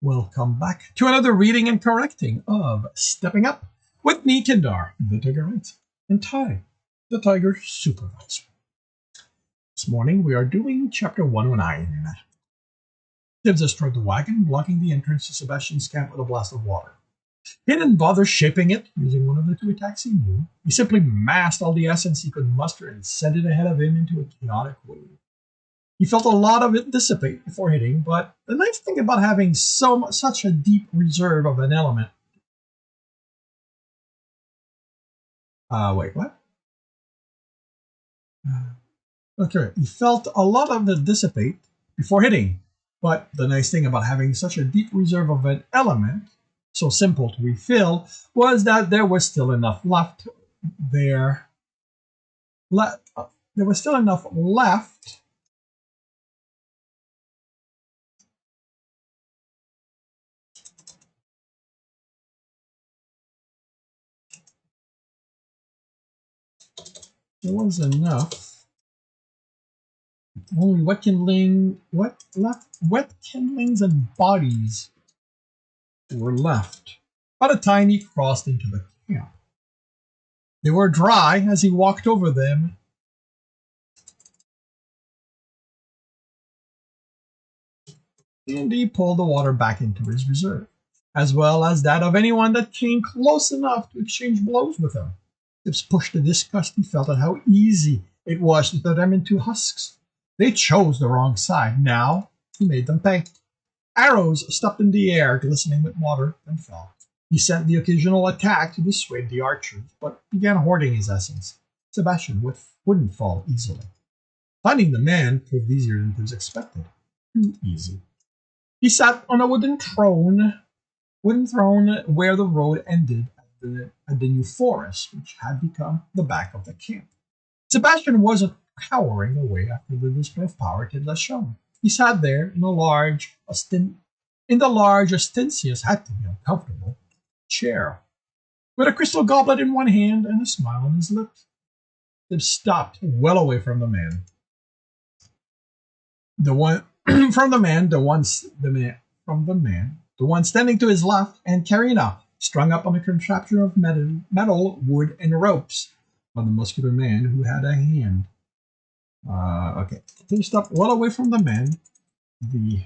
Welcome back to another reading and correcting of Stepping Up with me, Kindar, the Tiger Knight, and Ty, the Tiger Supervisor. This morning we are doing Chapter 109. Tibs destroyed the wagon, blocking the entrance to Sebastian's camp with a blast of water. He didn't bother shaping it using one of the two attacks he knew. He simply massed all the essence he could muster and sent it ahead of him into a chaotic wave. He felt a lot of it dissipate before hitting, but the nice thing about having such a deep reserve of an element... wait, what? Okay, he felt a lot of it dissipate before hitting, but the nice thing about having such a deep reserve of an element, so simple to refill, was that there was still enough left there. There was still enough left only wet kindlings and bodies were left by the time he crossed into the camp. They were dry as he walked over them, and he pulled the water back into his reserve, as well as that of anyone that came close enough to exchange blows with him. Tibs pushed the disgust he felt at how easy it was to turn them into husks. They chose the wrong side. Now he made them pay. Arrows stopped in the air, glistening with water, and fell. He sent the occasional attack to dissuade the archers, but began hoarding his essence. Sebastian wouldn't fall easily. Finding the man proved easier than Tibs expected. Too easy. He sat on a wooden throne where the road ended at the new forest, which had become the back of the camp. Sebastian wasn't cowering away after the display of power Tibs had shown. He sat there in the large, ostentatious, had to be uncomfortable, chair, with a crystal goblet in one hand and a smile on his lips. Tibs stopped well away from the man. The one standing to his left, and Karina, strung up on a contraption of metal, wood, and ropes, on the muscular man who had a hand. Okay, he stopped well away from the man. The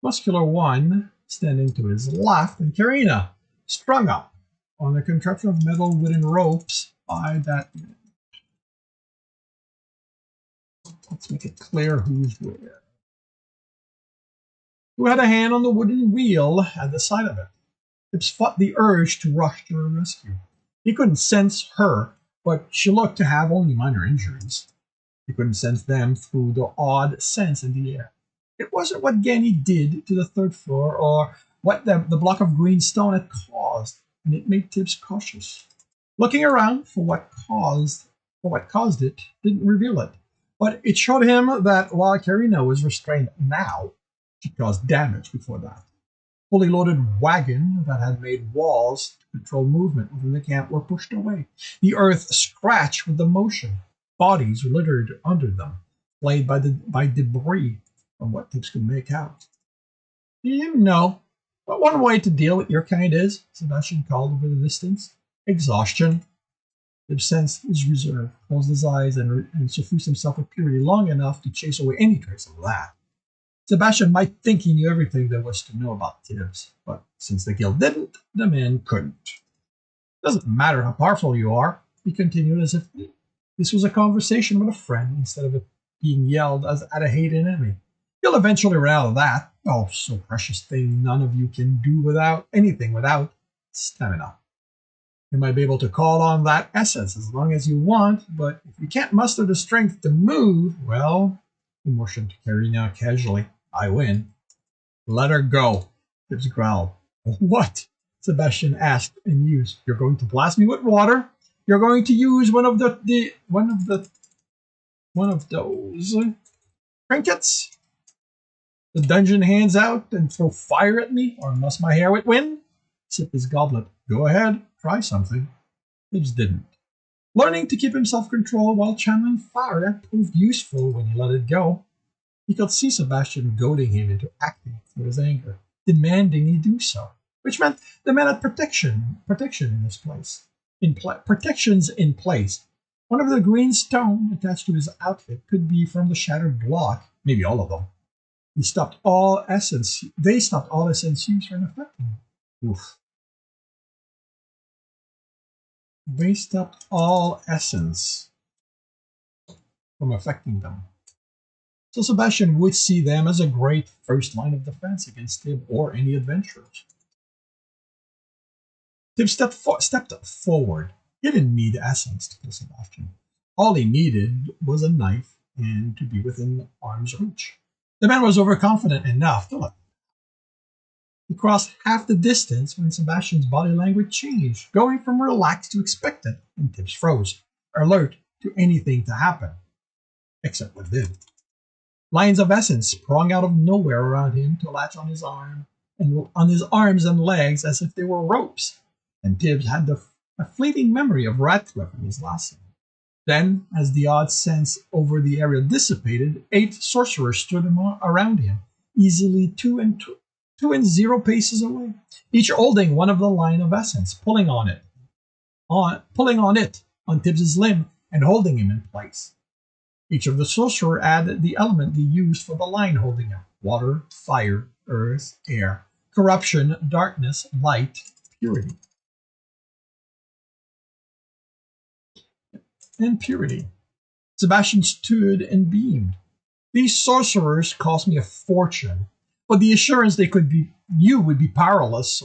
muscular one standing to his left, and Karina, strung up on a contraption of metal, wood, and ropes by that man. Let's make it clear who's where. Who had a hand on the wooden wheel at the side of it. Tibs fought the urge to rush to her rescue. He couldn't sense her, but she looked to have only minor injuries. He couldn't sense them through the odd sense in the air. It wasn't what Genny did to the third floor or what the block of green stone had caused, and it made Tibs cautious. Looking around for what caused it didn't reveal it, but it showed him that while Karina was restrained now, she caused damage before that. Fully loaded wagon that had made walls to control movement within the camp were pushed away. The earth scratched with the motion. Bodies littered under them, flayed by debris from what Tibs could make out. You know what one way to deal with your kind is, Sebastian called over the distance. Exhaustion. Tibs sensed his reserve, closed his eyes, and suffused himself with purity long enough to chase away any trace of that. Sebastian might think he knew everything there was to know about Tibs, but since the guild didn't, the man couldn't. Doesn't matter how powerful you are, he continued as if this was a conversation with a friend instead of it being yelled at a hated enemy. You'll eventually run out of that. Oh, so precious thing none of you can do without stamina. You might be able to call on that essence as long as you want, but if you can't muster the strength to move, well, he motioned to Karina casually. I win. Let her go, Tibs growled. What? Sebastian asked and mused. You're going to blast me with water? You're going to use one of those trinkets the dungeon hands out and throw fire at me, or must my hair with wind? Sip his goblet. Go ahead, try something. Tibs didn't. Learning to keep himself controlled while channeling fire had proved useful when he let it go. He could see Sebastian goading him into acting through his anger, demanding he do so, which meant the man had protection in his place, protections in place. One of the green stone attached to his outfit could be from the shattered block, maybe all of them. He stopped all essence. They stopped all essence use from affecting him. Oof. They stopped all essence from affecting them. So Sebastian would see them as a great first line of defense against Tib or any adventurers. Tib stepped forward. He didn't need essence to kill Sebastian. All he needed was a knife and to be within arm's reach. The man was overconfident enough to let. He crossed half the distance when Sebastian's body language changed, going from relaxed to expectant, and Tibs froze, alert to anything to happen, except what did. Lines of essence sprung out of nowhere around him to latch on his arms and legs as if they were ropes, and Tibs had a fleeting memory of Ratcliffe in his lasso. Then, as the odd sense over the area dissipated, 8 sorcerers stood around him, easily 2 and 0 paces away, each holding one of the line of essence, pulling on it on Tibbs's limb and holding him in place. Each of the sorcerer added the element they used for the line holding him: water, fire, earth, air, corruption, darkness, light, purity. And purity. Sebastian stood and beamed. These sorcerers cost me a fortune, but the assurance you would be powerless,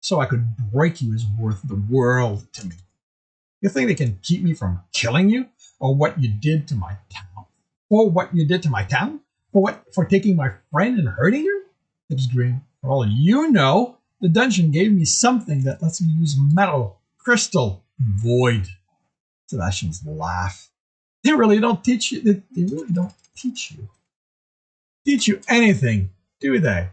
so I could break you is worth the world to me. You think they can keep me from killing you, or what you did to my town? For what you did to my town? For taking my friend and hurting her? Tibbs grinned. For all you know, the dungeon gave me something that lets me use metal, crystal, void. Sebastian's laugh. They really don't teach you. They really don't teach you anything, do they?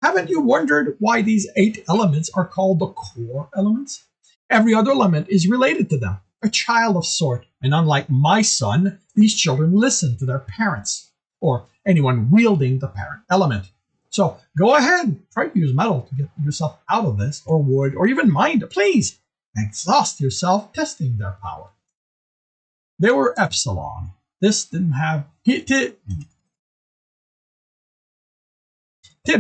Haven't you wondered why these 8 elements are called the core elements? Every other element is related to them, a child of sort, and unlike my son, these children listen to their parents, or anyone wielding the parent element. So go ahead, try to use metal to get yourself out of this, or wood, or even mind. Please exhaust yourself testing their power. They were epsilon. This didn't have Tibbs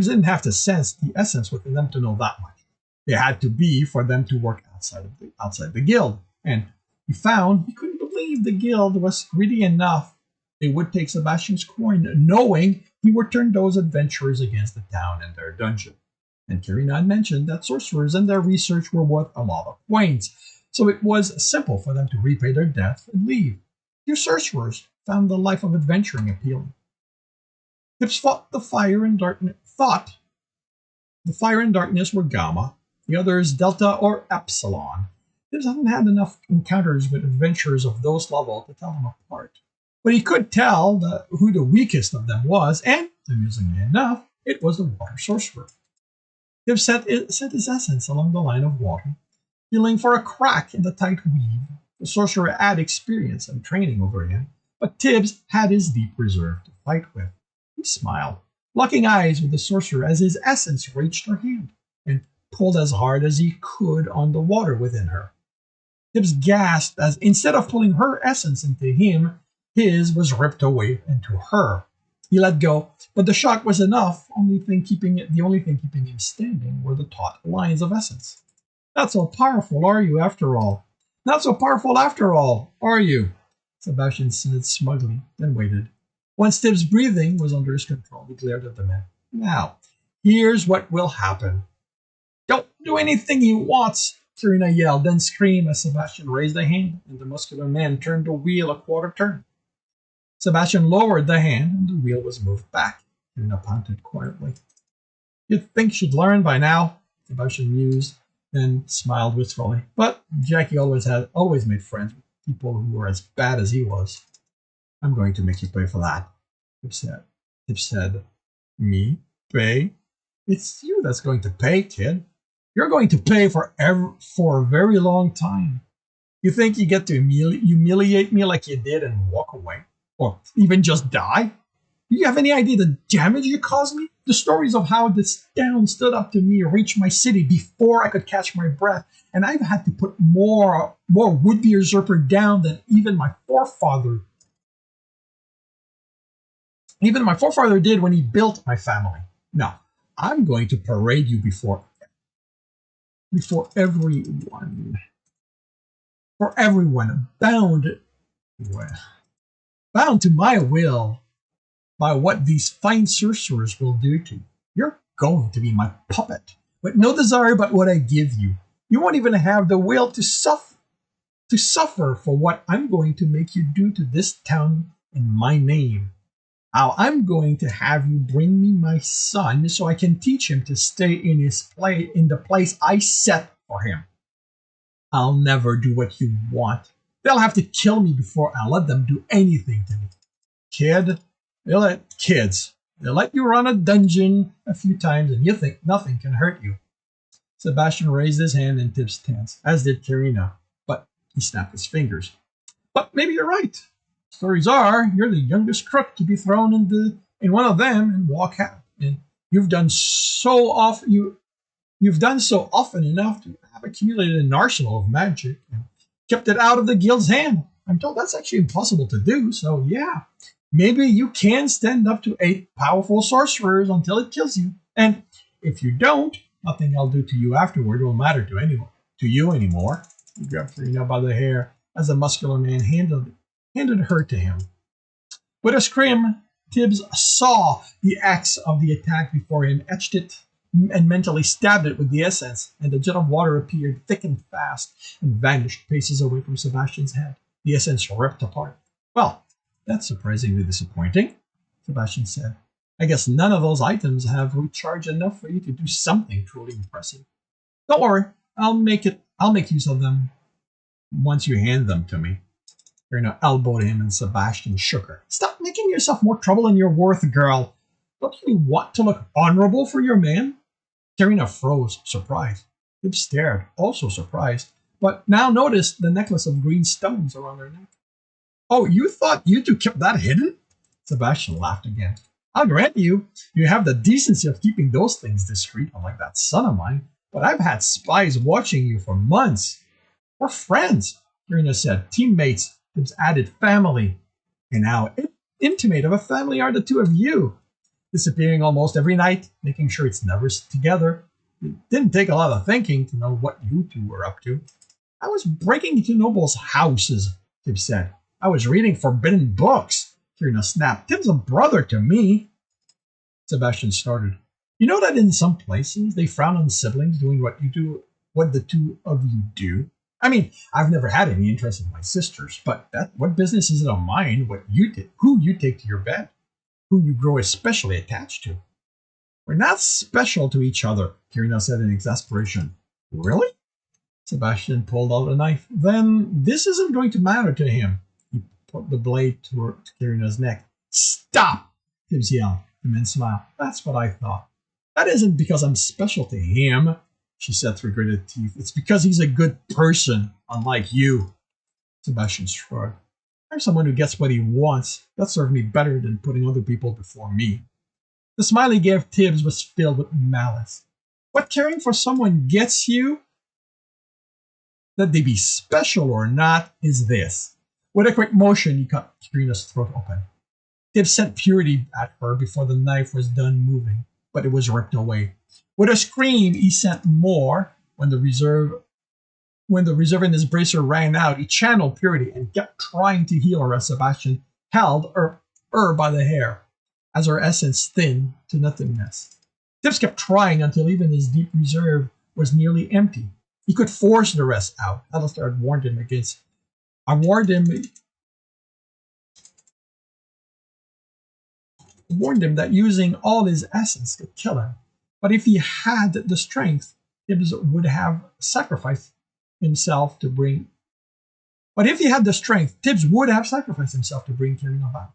didn't have to sense the essence within them to know that much. They had to be for them to work outside the guild, and he found he couldn't believe the guild was greedy enough they would take Sebastian's coin, knowing he would turn those adventurers against the town and their dungeon. And Karina had mentioned that sorcerers and their research were worth a lot of coins, so it was simple for them to repay their debt and leave. Few sorcerers found the life of adventuring appealing. Tibbs thought the fire and darkness were gamma, the others delta or epsilon. Tibbs hadn't had enough encounters with adventurers of those levels to tell them apart. But he could tell who the weakest of them was, and, amusingly enough, it was the water sorcerer. Tibbs set his essence along the line of water, feeling for a crack in the tight weave. The sorcerer had experience and training over him, but Tibbs had his deep reserve to fight with. He smiled, locking eyes with the sorcerer as his essence reached her hand, and pulled as hard as he could on the water within her. Tibbs gasped as, instead of pulling her essence into him, his was ripped away into her. He let go, but the shock was enough. The only thing keeping him standing were the taut lines of essence. Not so powerful, are you, after all? Not so powerful after all, are you? Sebastian said smugly, then waited. Once Tibbs' breathing was under his control, he glared at the man. Now, here's what will happen. Don't do anything he wants, Karina yelled, then screamed as Sebastian raised a hand, and the muscular man turned the wheel a quarter turn. Sebastian lowered the hand, and the wheel was moved back. Karina panted quietly. You'd think she'd learn by now, Sebastian mused, then smiled wistfully. But Jackie always made friends with people who were as bad as he was. I'm going to make you pay for that, Tibbs said. Me? Pay? It's you that's going to pay, kid. You're going to pay for a very long time. You think you get to humiliate me like you did and walk away? Or even just die? Do you have any idea the damage you caused me? The stories of how this town stood up to me reached my city before I could catch my breath, and I've had to put more would-be usurper down than even my forefather did when he built my family. Now, I'm going to parade you before everyone, bound to my will by what these fine sorcerers will do to you. You're going to be my puppet, with no desire but what I give you. You won't even have the will to suffer for what I'm going to make you do to this town in my name. How I'm going to have you bring me my son so I can teach him to stay in the place I set for him. I'll never do what you want. They'll have to kill me before I'll let them do anything to me. Kids. They'll let you run a dungeon a few times and you think nothing can hurt you. Sebastian raised his hand in Tibs' stance, as did Karina, but he snapped his fingers. But maybe you're right. Stories are you're the youngest crook to be thrown in one of them and walk out. And you've done so often enough to have accumulated an arsenal of magic and kept it out of the guild's hand. I'm told that's actually impossible to do, so yeah. Maybe you can stand up to 8 powerful sorcerers until it kills you. And if you don't, nothing I'll do to you afterward will matter to you anymore. He grabbed Karina by the hair as the muscular man handed her to him. With a scream, Tibs saw the axe of the attack before him, etched it, and mentally stabbed it with the essence, and the jet of water appeared thick and fast and vanished paces away from Sebastian's head. The essence ripped apart. Well, that's surprisingly disappointing, Sebastian said. I guess none of those items have recharged enough for you to do something truly impressive. Don't worry, I'll make use of them once you hand them to me. Karina elbowed him and Sebastian shook her. Stop making yourself more trouble than you're worth, girl. Don't you want to look honorable for your man? Karina froze, surprised. Tib stared, also surprised, but now noticed the necklace of green stones around her neck. Oh, you thought you two kept that hidden? Sebastian laughed again. I'll grant you have the decency of keeping those things discreet, unlike that son of mine, but I've had spies watching you for months. We're friends, Karina said. Teammates, Tibs added family. And how intimate of a family are the two of you? Disappearing almost every night, making sure it's never together. It didn't take a lot of thinking to know what you two were up to. I was breaking into nobles' houses, Tibs said. I was reading forbidden books. Karina snapped. Tib's a brother to me. Sebastian started. You know that in some places they frown on siblings doing what the two of you do? I mean, I've never had any interest in my sisters, but what business is it of mine who you take to your bed, who you grow especially attached to? We're not special to each other, Karina said in exasperation. Really? Sebastian pulled out a knife. Then this isn't going to matter to him. He put the blade to Karina's neck. Stop! Tibs yelled. The man smiled. That's what I thought. That isn't because I'm special to him, she said through gritted teeth. It's because he's a good person, unlike you. Sebastian shrugged. I'm someone who gets what he wants. That served me better than putting other people before me. The smile he gave Tibs was filled with malice. What caring for someone gets you, that they be special or not, is this. With a quick motion, he cut Karina's throat open. Tibs sent purity at her before the knife was done moving, but it was ripped away. With a scream, he sent more. When the reserve in his bracer ran out, he channeled purity and kept trying to heal her as Sebastian held her by the hair, as her essence thinned to nothingness. Tibs kept trying until even his deep reserve was nearly empty. He could force the rest out. Alistair had warned him against. I warned him that using all his essence could kill him. But if he had the strength, Tibs would have sacrificed himself to bring. Karina back.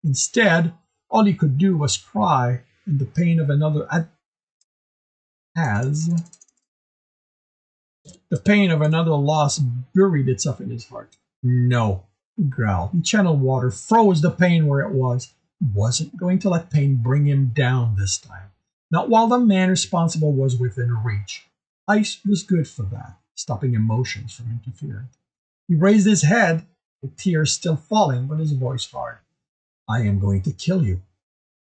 Instead, all he could do was cry, and the pain of another loss buried itself in his heart. No, he growled. He channeled water, froze the pain where it was, wasn't going to let pain bring him down this time. Not while the man responsible was within reach. Ice was good for that, stopping emotions from interfering. He raised his head, the tears still falling, but his voice hard. I am going to kill you.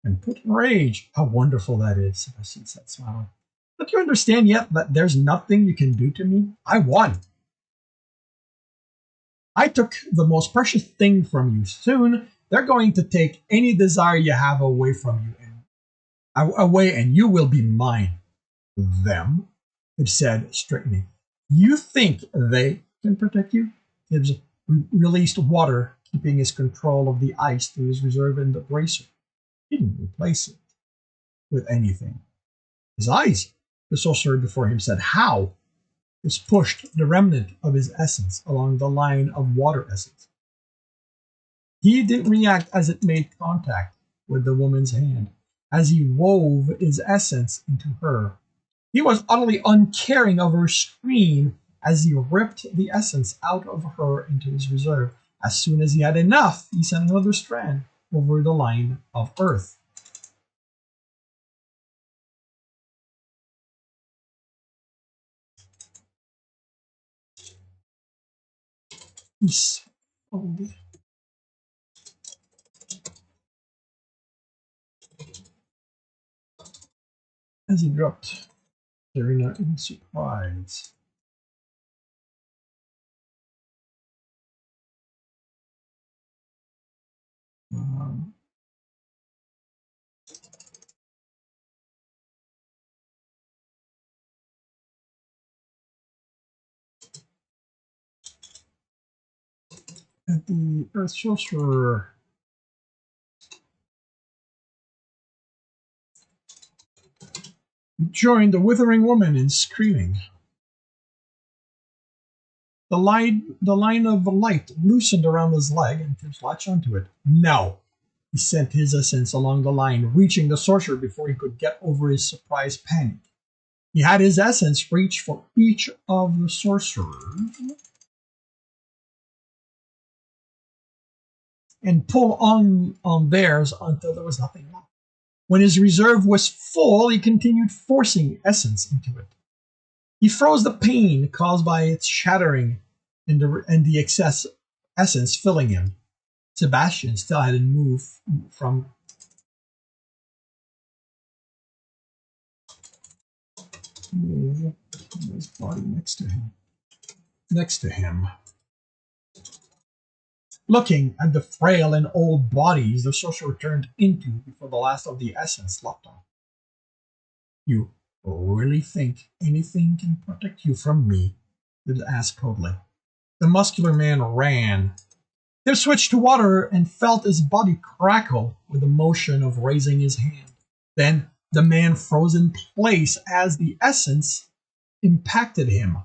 And put in rage. How wonderful that is, Sebastian said, smiling. Don't you understand yet that there's nothing you can do to me? I won. I took the most precious thing from you. Soon, they're going to take any desire you have away from you and you will be mine. Them? Tibbs said, straightening. You think they can protect you? Tibbs released water, keeping his control of the ice through his reserve in the bracer. He didn't replace it with anything. His eyes, the sorcerer before him said, how? Tibbs pushed the remnant of his essence along the line of water essence. He didn't react as it made contact with the woman's hand, as he wove his essence into her. He was utterly uncaring of her scream as he ripped the essence out of her into his reserve. As soon as he had enough, he sent another strand over the line of earth. He swallowed as he dropped Serena in surprise. Um, and the Earth Sorcerer joined the withering woman in screaming. The line of light loosened around his leg, and Tibbs latched onto it. No! He sent his essence along the line, reaching the sorcerer before he could get over his surprised panic. He had his essence reach for each of the sorcerers and pull on theirs until there was nothing left. When his reserve was full, he continued forcing essence into it. He froze the pain caused by its shattering and the excess essence filling him. Sebastian still hadn't moved from his body next to him. Looking at the frail and old bodies the sorcerer turned into before the last of the essence left off. You really think anything can protect you from me? Tibbs asked coldly. The muscular man ran. Tibbs switched to water and felt his body crackle with the motion of raising his hand. Then the man froze in place as the essence impacted him.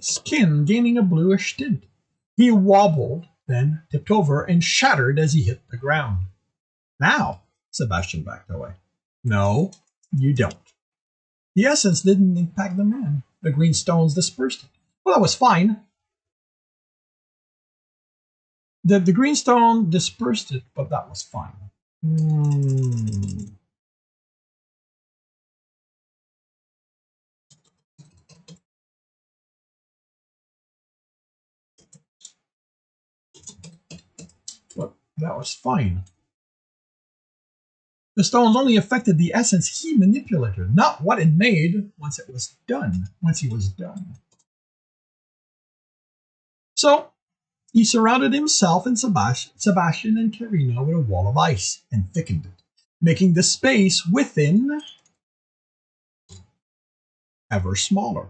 Skin gaining a bluish tint. He wobbled, then tipped over and shattered as he hit the ground. Now, Sebastian backed away. No, you don't. The essence didn't impact the man. The green stones dispersed it. Well, that was fine. The green stone dispersed it, but that was fine. But that was fine. The stones only affected the essence he manipulated, not what it made once he was done. So he surrounded himself and Sebastian and Karina with a wall of ice and thickened it, making the space within ever smaller.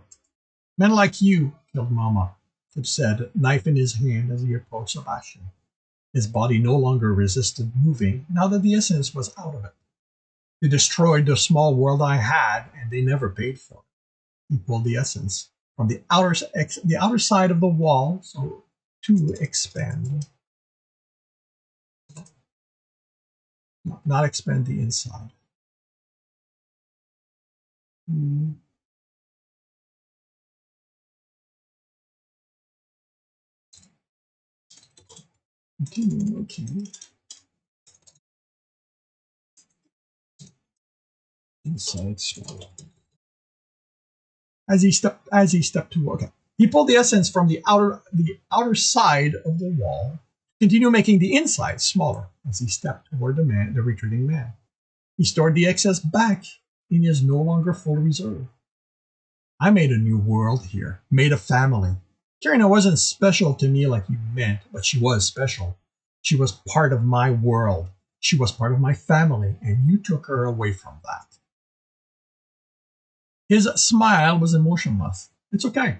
Men like you killed Mama, Tibbs said, knife in his hand as he approached Sebastian. His body no longer resisted moving now that the essence was out of it. They destroyed the small world I had, and they never paid for it. He pulled the essence from the outer side of the wall, so to expand, not expand the inside. Okay. Inside small. As he stepped to okay. He pulled the essence from the outer side of the wall, continue making the inside smaller as he stepped toward the retreating man. He stored the excess back in his no longer full reserve. I made a new world here, made a family. Karina wasn't special to me like you meant, but she was special. She was part of my world. She was part of my family, and you took her away from that. His smile was emotionless. It's okay.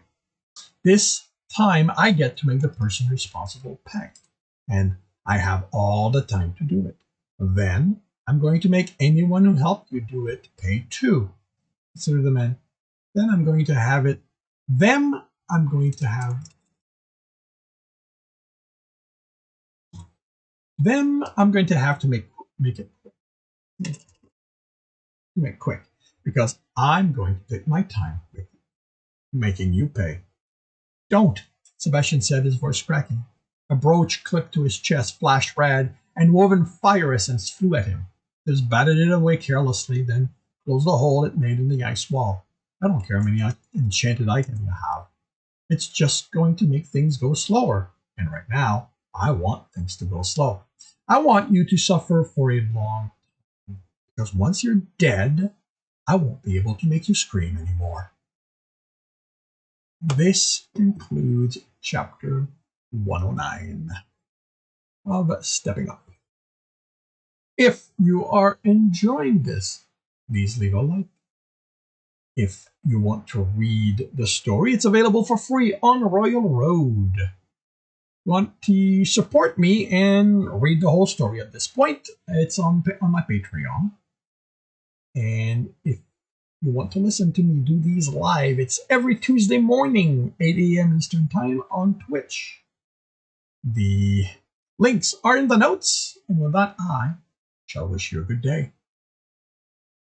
This time I get to make the person responsible pay, and I have all the time to do it. Then I'm going to make anyone who helped you do it pay too. Consider the man. Then I'm going to have it. Them I'm going to have. Them I'm going to have to make it quick because I'm going to take my time with making you pay. Don't, Sebastian said, his voice cracking. A brooch clipped to his chest flashed red, and woven fire essence flew at him. Just batted it away carelessly, then closed the hole it made in the ice wall. I don't care how many enchanted items you have. It's just going to make things go slower. And right now, I want things to go slow. I want you to suffer for a long time. Because once you're dead, I won't be able to make you scream anymore. This concludes chapter 109 of Stepping Up. If you are enjoying this, please leave a like. If you want to read the story, it's available for free on Royal Road. Want to support me and read the whole story at this point, it's on my Patreon. And if you want to listen to me do these live, it's every Tuesday morning, 8 a.m. Eastern Time on Twitch. The links are in the notes. And with that, I shall wish you a good day.